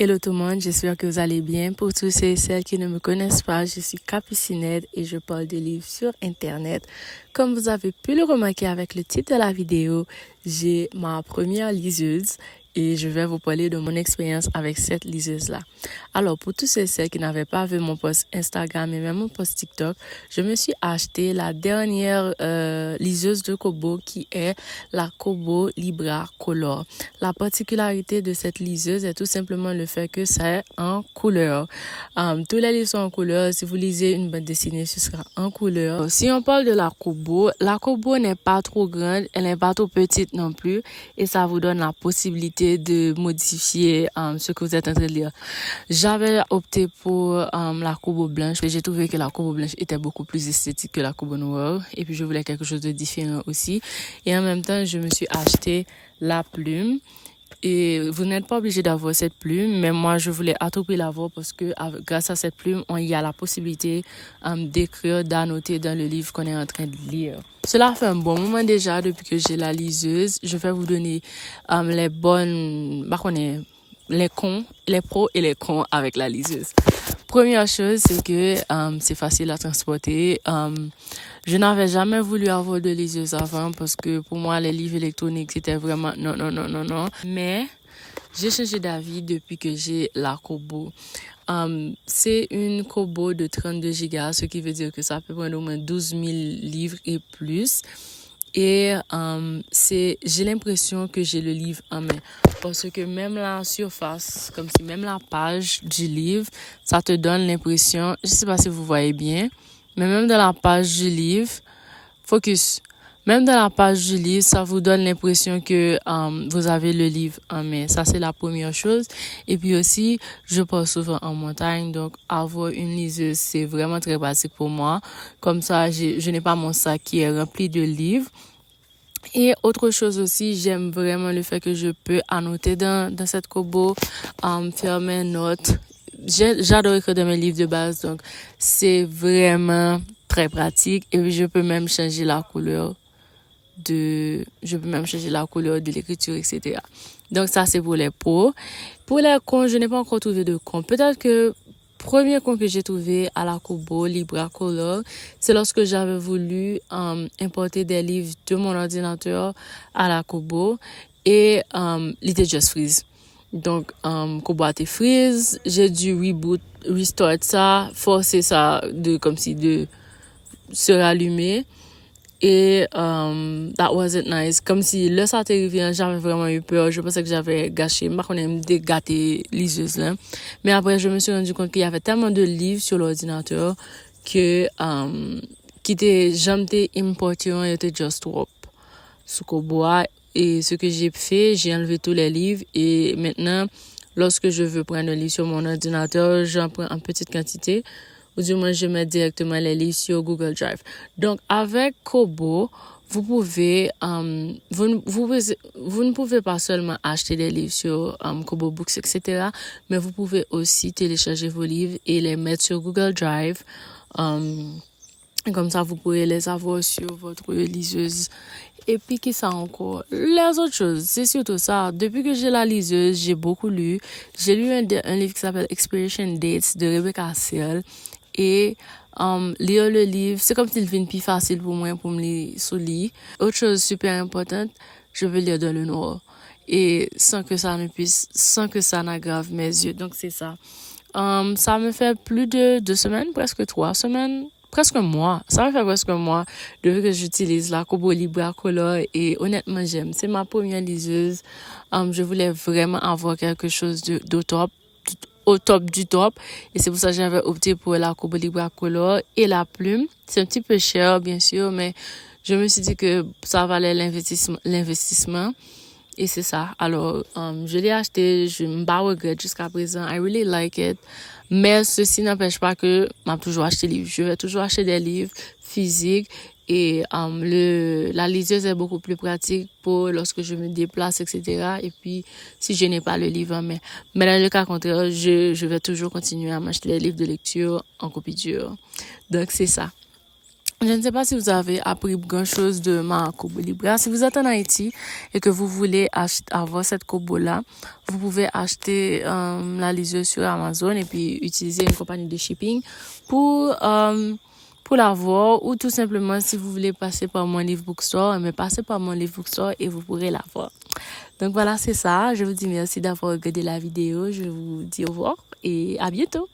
Hello tout le monde, j'espère que vous allez bien. Pour tous ceux et celles qui ne me connaissent pas, je suis Capucinette et je parle de livres sur Internet. Comme vous avez pu le remarquer avec le titre de la vidéo, j'ai ma première liseuse et je vais vous parler de mon expérience avec cette liseuse-là. Alors, pour tous ceux et celles qui n'avaient pas vu mon post Instagram et même mon post TikTok, je me suis acheté la dernière liseuse de Kobo qui est la Kobo Libra Color. La particularité de cette liseuse est tout simplement le fait que c'est en couleur. Tous les livres sont en couleur. Si vous lisez une bande dessinée, ce sera en couleur. Si on parle de la Kobo n'est pas trop grande, elle n'est pas trop petite non plus et ça vous donne la possibilité de modifier ce que vous êtes en train de lire. J'avais opté pour la Kobo blanche et j'ai trouvé que la Kobo blanche était beaucoup plus esthétique que la Kobo noire et puis je voulais quelque chose de différent aussi. Et en même temps, je me suis acheté la plume. Et vous n'êtes pas obligé d'avoir cette plume, mais moi, je voulais à tout prix l'avoir parce que grâce à cette plume, il y a la possibilité d'écrire, d'annoter dans le livre qu'on est en train de lire. Cela fait un bon moment déjà depuis que j'ai la liseuse. Je vais vous donner les pros et les cons avec la liseuse. Première chose, c'est que c'est facile à transporter. Je n'avais jamais voulu avoir de liseuse avant parce que pour moi, les livres électroniques, c'était vraiment non. Mais j'ai changé d'avis depuis que j'ai la Kobo. C'est une Kobo de 32 gigas, ce qui veut dire que ça peut prendre au moins 12 000 livres et plus. Et j'ai l'impression que j'ai le livre en main parce que même la surface, comme si même la page du livre, ça te donne l'impression, je sais pas si vous voyez bien, mais même dans la page du livre, même dans la page du livre, ça vous donne l'impression que vous avez le livre en main. Ça, c'est la première chose. Et puis aussi, je pars souvent en montagne, donc avoir une liseuse, c'est vraiment très pratique pour moi. Comme ça, je n'ai pas mon sac qui est rempli de livres. Et autre chose aussi, j'aime vraiment le fait que je peux annoter dans cette Kobo, faire mes notes. J'adore écrire dans mes livres de base, donc c'est vraiment très pratique. Et puis, je peux même changer la couleur de l'écriture, etc. Donc, ça, c'est pour les pros. Pour les cons, je n'ai pas encore trouvé de cons. Peut-être que premier con que j'ai trouvé à la Kobo Libra Color, c'est lorsque j'avais voulu importer des livres de mon ordinateur à la Kobo et il était just freeze. Donc, Kobo a été freeze, j'ai dû restart ça, forcer ça de se rallumer. Et that wasn't nice. Comme si là, ça t'est arrivé, j'avais vraiment eu peur. Je pensais que j'avais gâché. Moi, on aime gâter liseuse là. Mais après, je me suis rendu compte qu'il y avait tellement de livres sur l'ordinateur que qui étaient jamais importés, ils étaient just trop sous bois. Et ce que j'ai fait, j'ai enlevé tous les livres et maintenant, lorsque je veux prendre un livre sur mon ordinateur, j'en prends en petite quantité. Ou du moins, je mets directement les livres sur Google Drive. Donc, avec Kobo, vous ne pouvez pas seulement acheter des livres sur Kobo Books, etc., mais vous pouvez aussi télécharger vos livres et les mettre sur Google Drive. Comme ça, vous pourrez les avoir sur votre liseuse. Et puis, qui ça encore? Les autres choses, c'est surtout ça. Depuis que j'ai la liseuse, j'ai beaucoup lu. J'ai lu un livre qui s'appelle Expiration Dates de Rebecca Searle. Et lire le livre, c'est comme s'il devient plus facile pour moi pour me lire sous lit. Autre chose super importante, je veux lire dans le noir. Et sans que ça n'aggrave mes yeux. Donc, c'est ça. Ça me fait plus de 2 semaines, presque 3 semaines. Presque un mois. Ça me fait presque un mois depuis que j'utilise la Kobo Libra Color et honnêtement, j'aime. C'est ma première liseuse. Je voulais vraiment avoir quelque chose au top du top. Et c'est pour ça que j'avais opté pour la Kobo Libra Color et la plume. C'est un petit peu cher, bien sûr, mais je me suis dit que ça valait l'investissement. Et c'est ça. Alors, je l'ai acheté, je me bats regret jusqu'à présent. I really like it. Mais ceci n'empêche pas que m'a toujours acheté des livres. Je vais toujours acheter des livres physiques et la liseuse est beaucoup plus pratique pour lorsque je me déplace, etc. Et puis, si je n'ai pas le livre en main. Mais dans le cas contraire, je vais toujours continuer à m'acheter des livres de lecture en copie dure. Donc, c'est ça. Je ne sais pas si vous avez appris grand-chose de ma Kobo Libra. Si vous êtes en Haïti et que vous voulez avoir cette Kobo-là, vous pouvez acheter la liseuse sur Amazon et puis utiliser une compagnie de shipping pour l'avoir, ou tout simplement si vous voulez passer par mon livre bookstore, mais passez par mon livre bookstore et vous pourrez l'avoir. Donc voilà, c'est ça. Je vous dis merci d'avoir regardé la vidéo. Je vous dis au revoir et à bientôt.